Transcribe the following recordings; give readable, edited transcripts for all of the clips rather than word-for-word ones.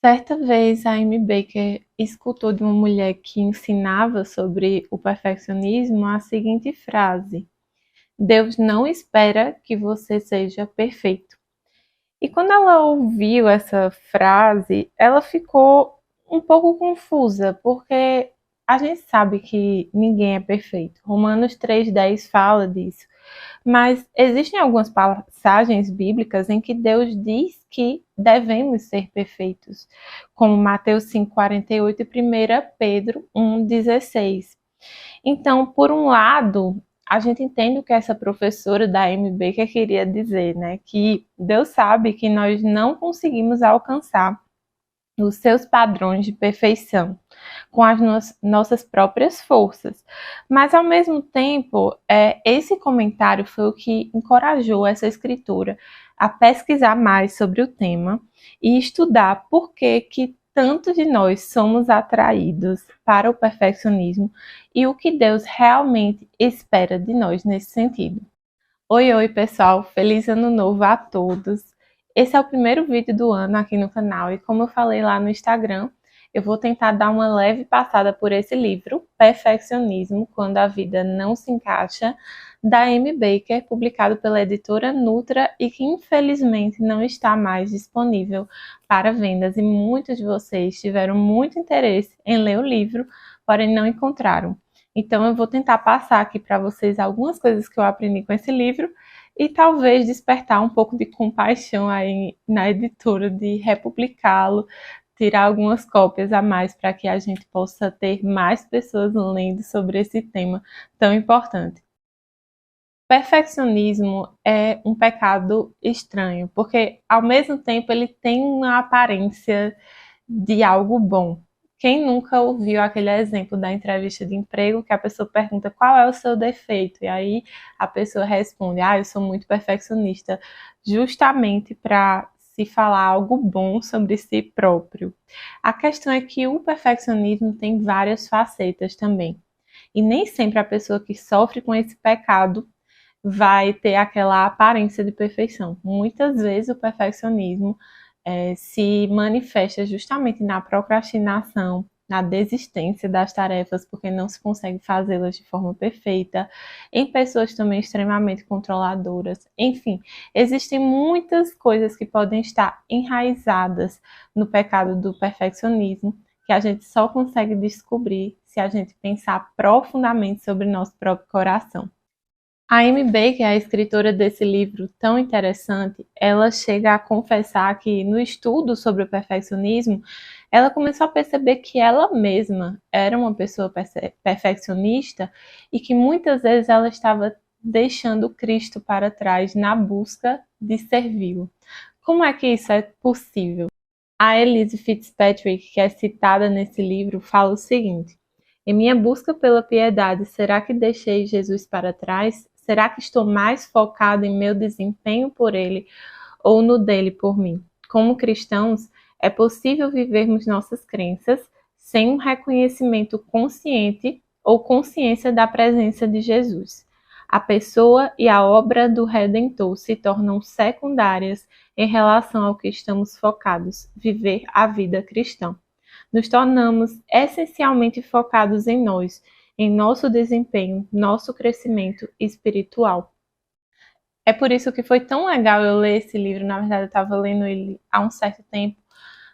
Certa vez, a Amy Baker escutou de uma mulher que ensinava sobre o perfeccionismo a seguinte frase: Deus não espera que você seja perfeito. E quando ela ouviu essa frase, ela ficou um pouco confusa, porque a gente sabe que ninguém é perfeito. Romanos 3,10 fala disso. Mas existem algumas passagens bíblicas em que Deus diz que devemos ser perfeitos, como Mateus 5,48 e 1 Pedro 1,16. Então, por um lado, a gente entende o que essa professora da MB queria dizer, né? Que Deus sabe que nós não conseguimos alcançar os seus padrões de perfeição com as nossas próprias forças. Mas, ao mesmo tempo, esse comentário foi o que encorajou essa escritora a pesquisar mais sobre o tema e estudar por que tantos de nós somos atraídos para o perfeccionismo e o que Deus realmente espera de nós nesse sentido. Oi, pessoal! Feliz Ano Novo a todos! Esse é o primeiro vídeo do ano aqui no canal e, como eu falei lá no Instagram, eu vou tentar dar uma leve passada por esse livro, Perfeccionismo, Quando a Vida Não Se Encaixa, da Amy Baker, publicado pela editora Nutra e que infelizmente não está mais disponível para vendas, e muitos de vocês tiveram muito interesse em ler o livro, porém não encontraram. Então eu vou tentar passar aqui para vocês algumas coisas que eu aprendi com esse livro e talvez despertar um pouco de compaixão aí na editora de republicá-lo, tirar algumas cópias a mais para que a gente possa ter mais pessoas lendo sobre esse tema tão importante. Perfeccionismo é um pecado estranho, porque ao mesmo tempo ele tem uma aparência de algo bom. Quem nunca ouviu aquele exemplo da entrevista de emprego que a pessoa pergunta qual é o seu defeito? E aí a pessoa responde, eu sou muito perfeccionista, justamente para se falar algo bom sobre si próprio. A questão é que o perfeccionismo tem várias facetas também. E nem sempre a pessoa que sofre com esse pecado vai ter aquela aparência de perfeição. Muitas vezes o perfeccionismo se manifesta justamente na procrastinação, na desistência das tarefas, porque não se consegue fazê-las de forma perfeita, em pessoas também extremamente controladoras. Enfim, existem muitas coisas que podem estar enraizadas no pecado do perfeccionismo, que a gente só consegue descobrir se a gente pensar profundamente sobre nosso próprio coração. A Amy Baker, a escritora desse livro tão interessante, ela chega a confessar que no estudo sobre o perfeccionismo, ela começou a perceber que ela mesma era uma pessoa perfeccionista e que muitas vezes ela estava deixando Cristo para trás na busca de servi-lo. Como é que isso é possível? A Elyse Fitzpatrick, que é citada nesse livro, fala o seguinte: em minha busca pela piedade, será que deixei Jesus para trás? Será que estou mais focado em meu desempenho por Ele ou no dele por mim? Como cristãos, é possível vivermos nossas crenças sem um reconhecimento consciente ou consciência da presença de Jesus. A pessoa e a obra do Redentor se tornam secundárias em relação ao que estamos focados, viver a vida cristã. Nos tornamos essencialmente focados em nós, em nosso desempenho, nosso crescimento espiritual. É por isso que foi tão legal eu ler esse livro. Na verdade, eu estava lendo ele há um certo tempo,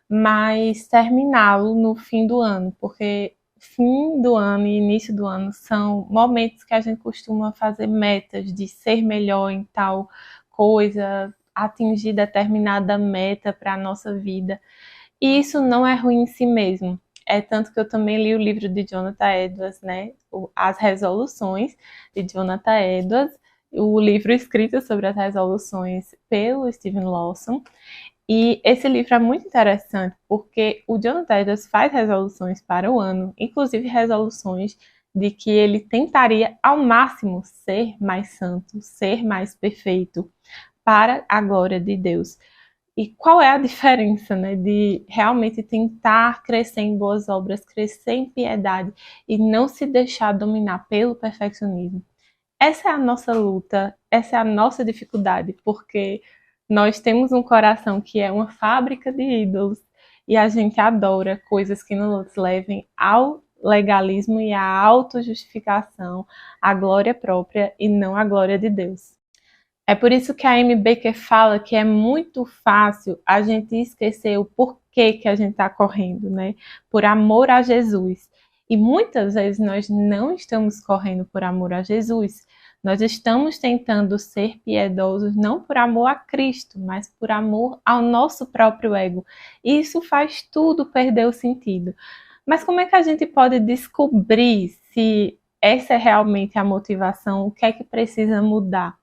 mas terminá-lo no fim do ano, porque fim do ano e início do ano são momentos que a gente costuma fazer metas de ser melhor em tal coisa, atingir determinada meta para a nossa vida. E isso não é ruim em si mesmo. É tanto que eu também li o livro de Jonathan Edwards, né? As Resoluções, de Jonathan Edwards, o livro escrito sobre as resoluções pelo Steven Lawson. E esse livro é muito interessante porque o Jonathan Edwards faz resoluções para o ano, inclusive resoluções de que ele tentaria ao máximo ser mais santo, ser mais perfeito para a glória de Deus. E qual é a diferença, né, de realmente tentar crescer em boas obras, crescer em piedade e não se deixar dominar pelo perfeccionismo? Essa é a nossa luta, essa é a nossa dificuldade, porque nós temos um coração que é uma fábrica de ídolos e a gente adora coisas que nos levem ao legalismo e à autojustificação, à glória própria e não à glória de Deus. É por isso que a Amy Baker fala que é muito fácil a gente esquecer o porquê que a gente está correndo, né? Por amor a Jesus. E muitas vezes nós não estamos correndo por amor a Jesus. Nós estamos tentando ser piedosos não por amor a Cristo, mas por amor ao nosso próprio ego. E isso faz tudo perder o sentido. Mas como é que a gente pode descobrir se essa é realmente a motivação? O que é que precisa mudar?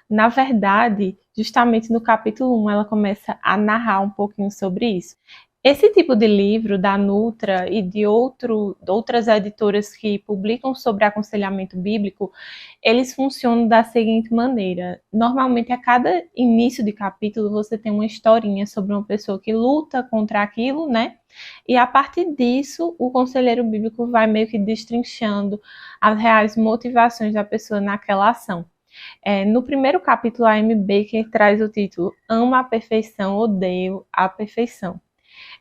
Na verdade, justamente no capítulo 1, ela começa a narrar um pouquinho sobre isso. Esse tipo de livro da Nutra e de outras editoras que publicam sobre aconselhamento bíblico, eles funcionam da seguinte maneira. Normalmente, a cada início de capítulo, você tem uma historinha sobre uma pessoa que luta contra aquilo, né? E a partir disso, o conselheiro bíblico vai meio que destrinchando as reais motivações da pessoa naquela ação. No primeiro capítulo, a Amy Baker traz o título Amo a Perfeição, Odeio a Perfeição.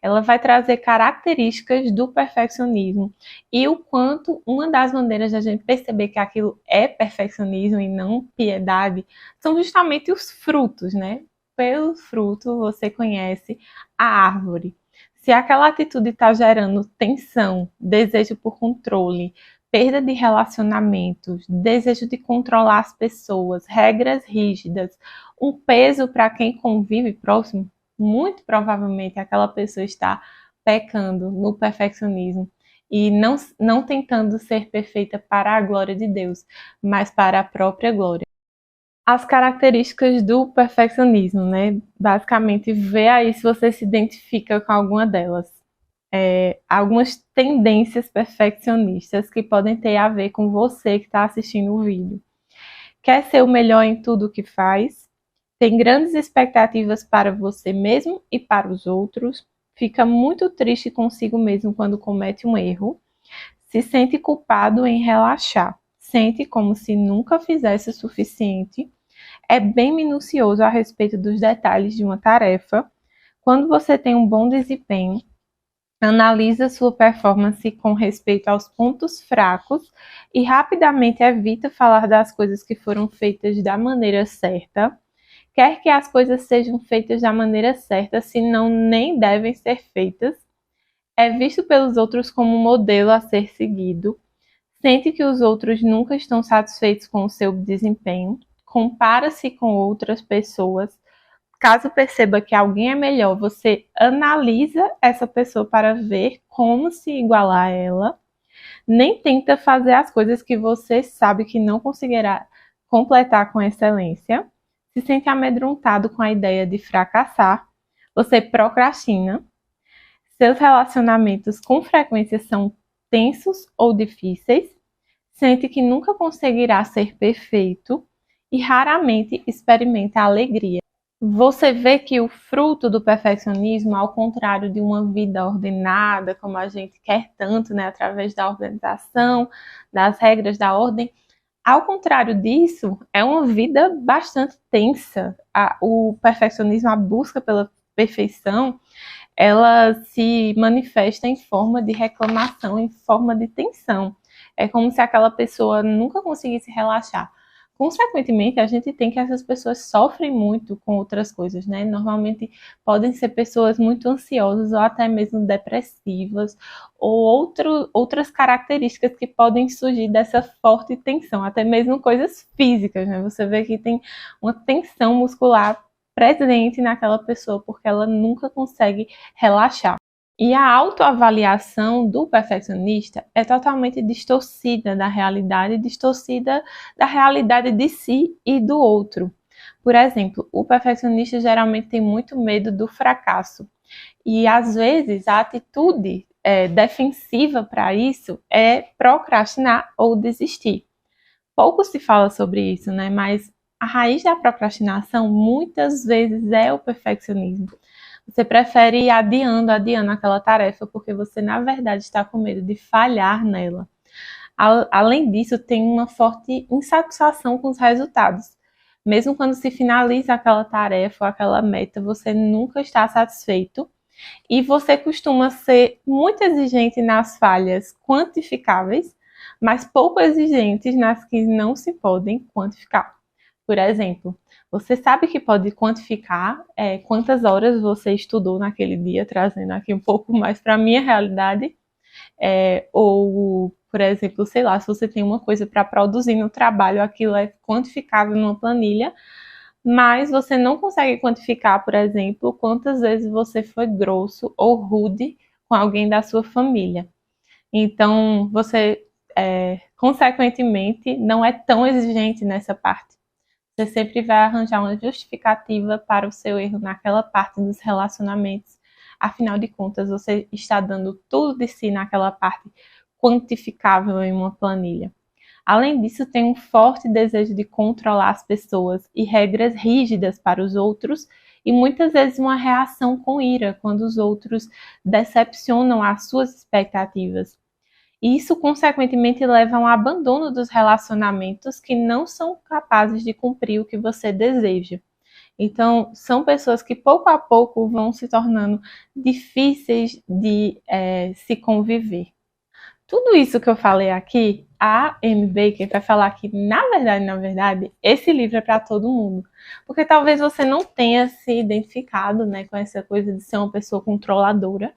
Ela vai trazer características do perfeccionismo e o quanto uma das maneiras de a gente perceber que aquilo é perfeccionismo e não piedade são justamente os frutos, né? Pelo fruto você conhece a árvore. Se aquela atitude está gerando tensão, desejo por controle, perda de relacionamentos, desejo de controlar as pessoas, regras rígidas, um peso para quem convive próximo, muito provavelmente aquela pessoa está pecando no perfeccionismo e não tentando ser perfeita para a glória de Deus, mas para a própria glória. As características do perfeccionismo, né? Basicamente, vê aí se você se identifica com alguma delas. Algumas tendências perfeccionistas que podem ter a ver com você que está assistindo o vídeo. Quer ser o melhor em tudo que faz? Tem grandes expectativas para você mesmo e para os outros, fica muito triste consigo mesmo quando comete um erro, se sente culpado em relaxar, sente como se nunca fizesse o suficiente, é bem minucioso a respeito dos detalhes de uma tarefa. Quando você tem um bom desempenho, analisa sua performance com respeito aos pontos fracos e rapidamente evita falar das coisas que foram feitas da maneira certa. Quer que as coisas sejam feitas da maneira certa, senão nem devem ser feitas. É visto pelos outros como um modelo a ser seguido. Sente que os outros nunca estão satisfeitos com o seu desempenho. Compara-se com outras pessoas. Caso perceba que alguém é melhor, você analisa essa pessoa para ver como se igualar a ela. Nem tenta fazer as coisas que você sabe que não conseguirá completar com excelência. Se sente amedrontado com a ideia de fracassar, você procrastina, seus relacionamentos com frequência são tensos ou difíceis, sente que nunca conseguirá ser perfeito e raramente experimenta alegria. Você vê que o fruto do perfeccionismo, ao contrário de uma vida ordenada, como a gente quer tanto, né, através da organização, das regras da ordem, ao contrário disso, é uma vida bastante tensa. O perfeccionismo, a busca pela perfeição, ela se manifesta em forma de reclamação, em forma de tensão. É como se aquela pessoa nunca conseguisse relaxar. Consequentemente, a gente tem que essas pessoas sofrem muito com outras coisas, né? Normalmente podem ser pessoas muito ansiosas ou até mesmo depressivas, ou outras características que podem surgir dessa forte tensão, até mesmo coisas físicas, né? Você vê que tem uma tensão muscular presente naquela pessoa porque ela nunca consegue relaxar. E a autoavaliação do perfeccionista é totalmente distorcida da realidade, distorcida da realidade de si e do outro. Por exemplo, o perfeccionista geralmente tem muito medo do fracasso. E às vezes a atitude defensiva para isso é procrastinar ou desistir. Pouco se fala sobre isso, né? Mas a raiz da procrastinação muitas vezes é o perfeccionismo. Você prefere ir adiando aquela tarefa porque você, na verdade, está com medo de falhar nela. Além disso, tem uma forte insatisfação com os resultados. Mesmo quando se finaliza aquela tarefa ou aquela meta, você nunca está satisfeito E você costuma ser muito exigente nas falhas quantificáveis, mas pouco exigentes nas que não se podem quantificar. Por exemplo, você sabe que pode quantificar quantas horas você estudou naquele dia, trazendo aqui um pouco mais para a minha realidade. Ou, por exemplo, sei lá, se você tem uma coisa para produzir no trabalho, aquilo é quantificável numa planilha, mas você não consegue quantificar, por exemplo, quantas vezes você foi grosso ou rude com alguém da sua família. Então, você, consequentemente, não é tão exigente nessa parte. Você sempre vai arranjar uma justificativa para o seu erro naquela parte dos relacionamentos. Afinal de contas, você está dando tudo de si naquela parte quantificável em uma planilha. Além disso, tem um forte desejo de controlar as pessoas e regras rígidas para os outros, e muitas vezes uma reação com ira quando os outros decepcionam as suas expectativas. E isso, consequentemente, leva a um abandono dos relacionamentos que não são capazes de cumprir o que você deseja. Então, são pessoas que pouco a pouco vão se tornando difíceis de se conviver. Tudo isso que eu falei aqui, a Amy Baker vai falar que, na verdade, esse livro é para todo mundo. Porque talvez você não tenha se identificado, né, com essa coisa de ser uma pessoa controladora.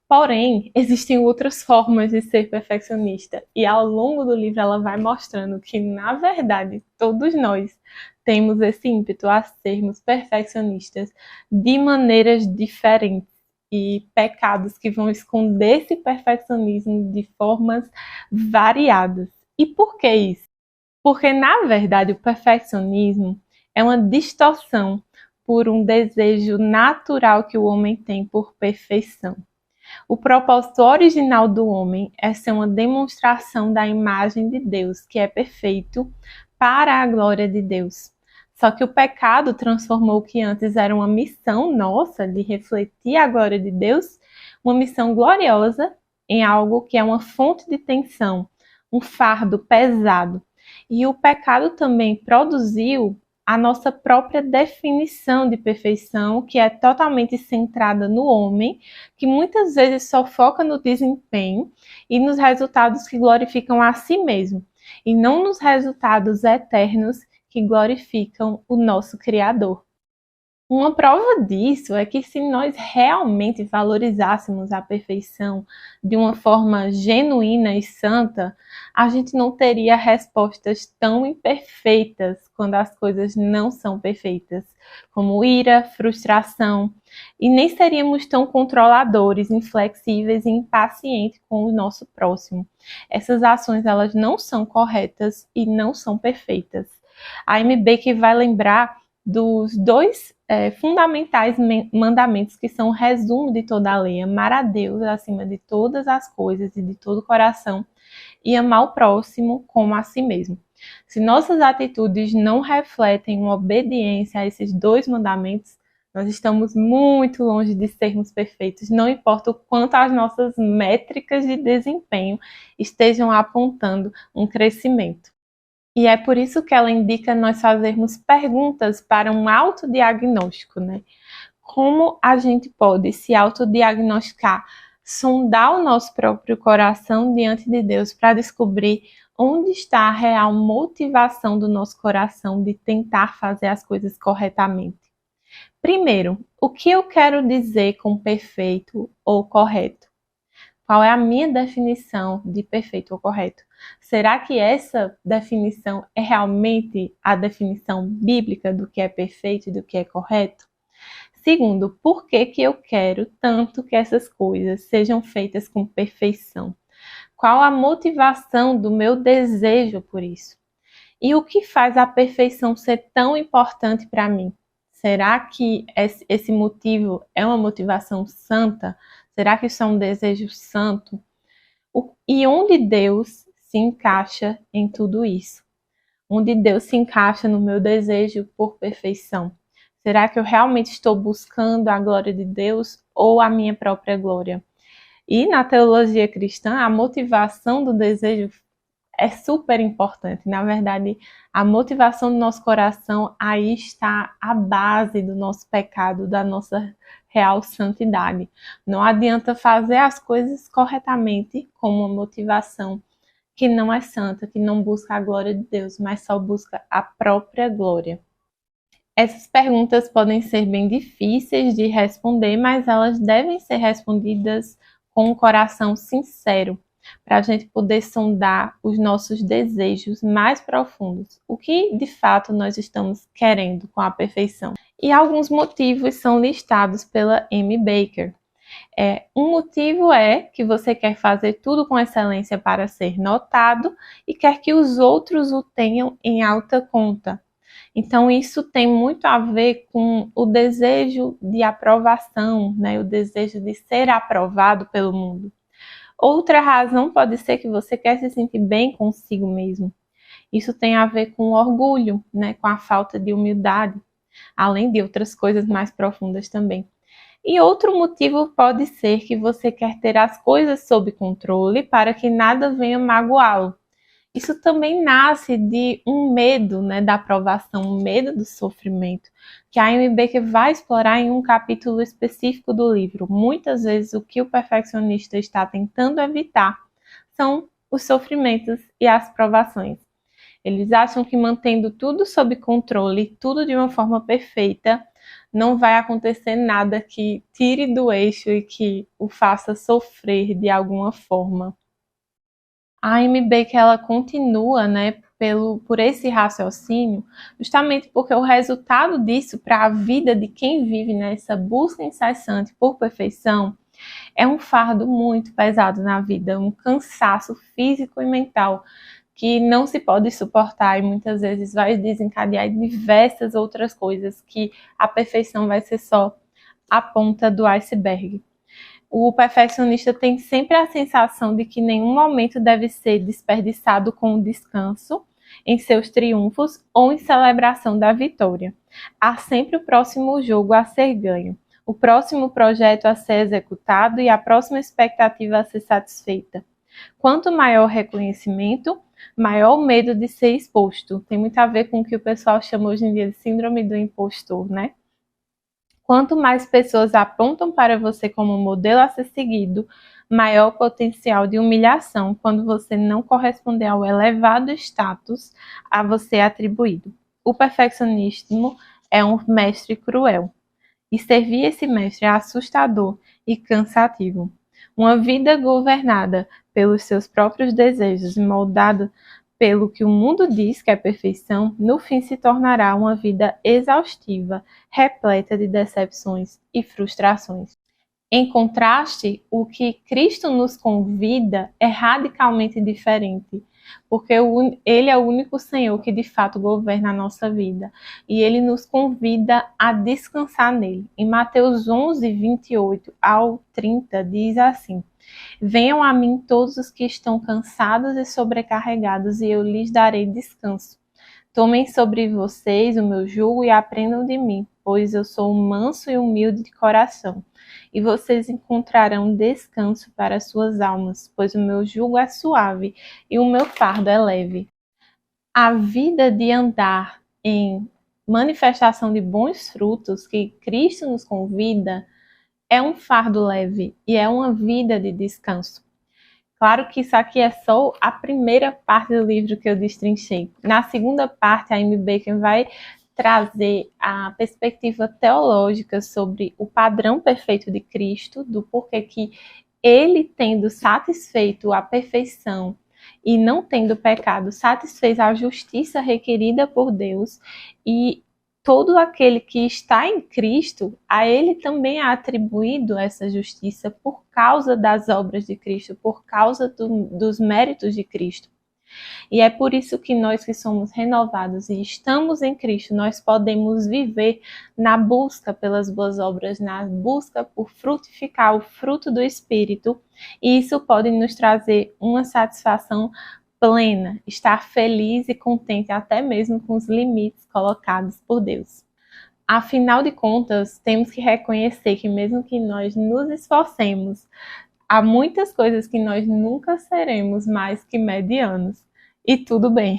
Porém, existem outras formas de ser perfeccionista. E ao longo do livro ela vai mostrando que, na verdade, todos nós temos esse ímpeto a sermos perfeccionistas de maneiras diferentes e pecados que vão esconder esse perfeccionismo de formas variadas. E por que isso? Porque, na verdade, o perfeccionismo é uma distorção por um desejo natural que o homem tem por perfeição. O propósito original do homem é ser uma demonstração da imagem de Deus, que é perfeito, para a glória de Deus. Só que o pecado transformou o que antes era uma missão nossa de refletir a glória de Deus, uma missão gloriosa, em algo que é uma fonte de tensão, um fardo pesado. E o pecado também produziu a nossa própria definição de perfeição, que é totalmente centrada no homem, que muitas vezes só foca no desempenho e nos resultados que glorificam a si mesmo, e não nos resultados eternos que glorificam o nosso Criador. Uma prova disso é que se nós realmente valorizássemos a perfeição de uma forma genuína e santa, a gente não teria respostas tão imperfeitas quando as coisas não são perfeitas, como ira, frustração, e nem seríamos tão controladores, inflexíveis e impacientes com o nosso próximo. Essas ações, elas não são corretas e não são perfeitas. A Amy Baker vai lembrar dos dois fundamentais mandamentos que são o resumo de toda a lei: amar a Deus acima de todas as coisas e de todo o coração, e amar o próximo como a si mesmo. Se nossas atitudes não refletem uma obediência a esses dois mandamentos, nós estamos muito longe de sermos perfeitos, não importa o quanto as nossas métricas de desempenho estejam apontando um crescimento. E é por isso que ela indica nós fazermos perguntas para um autodiagnóstico, né? Como a gente pode se autodiagnosticar, sondar o nosso próprio coração diante de Deus para descobrir onde está a real motivação do nosso coração de tentar fazer as coisas corretamente. Primeiro, o que eu quero dizer com perfeito ou correto? Qual é a minha definição de perfeito ou correto? Será que essa definição é realmente a definição bíblica do que é perfeito e do que é correto? Segundo, por que eu quero tanto que essas coisas sejam feitas com perfeição? Qual a motivação do meu desejo por isso? E o que faz a perfeição ser tão importante para mim? Será que esse motivo é uma motivação santa? Será que isso é um desejo santo? E onde Deus se encaixa em tudo isso? Onde Deus se encaixa no meu desejo por perfeição? Será que eu realmente estou buscando a glória de Deus ou a minha própria glória? E na teologia cristã, a motivação do desejo é super importante. Na verdade, a motivação do nosso coração, aí está a base do nosso pecado, da nossa real santidade. Não adianta fazer as coisas corretamente com uma motivação que não é santa, que não busca a glória de Deus, mas só busca a própria glória. Essas perguntas podem ser bem difíceis de responder, mas elas devem ser respondidas com um coração sincero, para a gente poder sondar os nossos desejos mais profundos, o que de fato nós estamos querendo com a perfeição. E alguns motivos são listados pela Amy Baker. Um motivo é que você quer fazer tudo com excelência para ser notado e quer que os outros o tenham em alta conta. Então, isso tem muito a ver com o desejo de aprovação, né? O desejo de ser aprovado pelo mundo. Outra razão pode ser que você quer se sentir bem consigo mesmo. Isso tem a ver com orgulho, né? Com a falta de humildade, além de outras coisas mais profundas também. E outro motivo pode ser que você quer ter as coisas sob controle para que nada venha magoá-lo. Isso também nasce de um medo, né, da aprovação, um medo do sofrimento, que a Amy Baker vai explorar em um capítulo específico do livro. Muitas vezes o que o perfeccionista está tentando evitar são os sofrimentos e as provações. Eles acham que mantendo tudo sob controle, tudo de uma forma perfeita, não vai acontecer nada que tire do eixo e que o faça sofrer de alguma forma. A Amy Baker ela continua, né, por esse raciocínio, justamente porque o resultado disso para a vida de quem vive nessa busca incessante por perfeição é um fardo muito pesado na vida, um cansaço físico e mental que não se pode suportar e muitas vezes vai desencadear diversas outras coisas que a perfeição vai ser só a ponta do iceberg. O perfeccionista tem sempre a sensação de que nenhum momento deve ser desperdiçado com o descanso em seus triunfos ou em celebração da vitória. Há sempre o próximo jogo a ser ganho, o próximo projeto a ser executado e a próxima expectativa a ser satisfeita. Quanto maior o reconhecimento, maior o medo de ser exposto. Tem muito a ver com o que o pessoal chama hoje em dia de síndrome do impostor, né? Quanto mais pessoas apontam para você como modelo a ser seguido, maior o potencial de humilhação quando você não corresponder ao elevado status a você atribuído. O perfeccionismo é um mestre cruel. E servir esse mestre é assustador e cansativo. Uma vida governada pelos seus próprios desejos e moldada pelo que o mundo diz que é perfeição, no fim se tornará uma vida exaustiva, repleta de decepções e frustrações. Em contraste, o que Cristo nos convida é radicalmente diferente, porque Ele é o único Senhor que de fato governa a nossa vida, e Ele nos convida a descansar nele. Em Mateus 11, 28 ao 30, diz assim: Venham a mim todos os que estão cansados e sobrecarregados, e eu lhes darei descanso. Tomem sobre vocês o meu jugo e aprendam de mim, pois eu sou manso e humilde de coração. E vocês encontrarão descanso para suas almas, pois o meu jugo é suave e o meu fardo é leve. A vida de andar em manifestação de bons frutos que Cristo nos convida é um fardo leve e é uma vida de descanso. Claro que isso aqui é só a primeira parte do livro que eu destrinchei. Na segunda parte, a Amy Baker vai trazer a perspectiva teológica sobre o padrão perfeito de Cristo, do porquê que ele, tendo satisfeito a perfeição e não tendo pecado, satisfez a justiça requerida por Deus, e todo aquele que está em Cristo, a ele também é atribuído essa justiça por causa das obras de Cristo, por causa dos méritos de Cristo. E é por isso que nós que somos renovados e estamos em Cristo, nós podemos viver na busca pelas boas obras, na busca por frutificar o fruto do Espírito, e isso pode nos trazer uma satisfação plena, estar feliz e contente até mesmo com os limites colocados por Deus. Afinal de contas, temos que reconhecer que mesmo que nós nos esforcemos, há muitas coisas que nós nunca seremos mais que medianos. E tudo bem.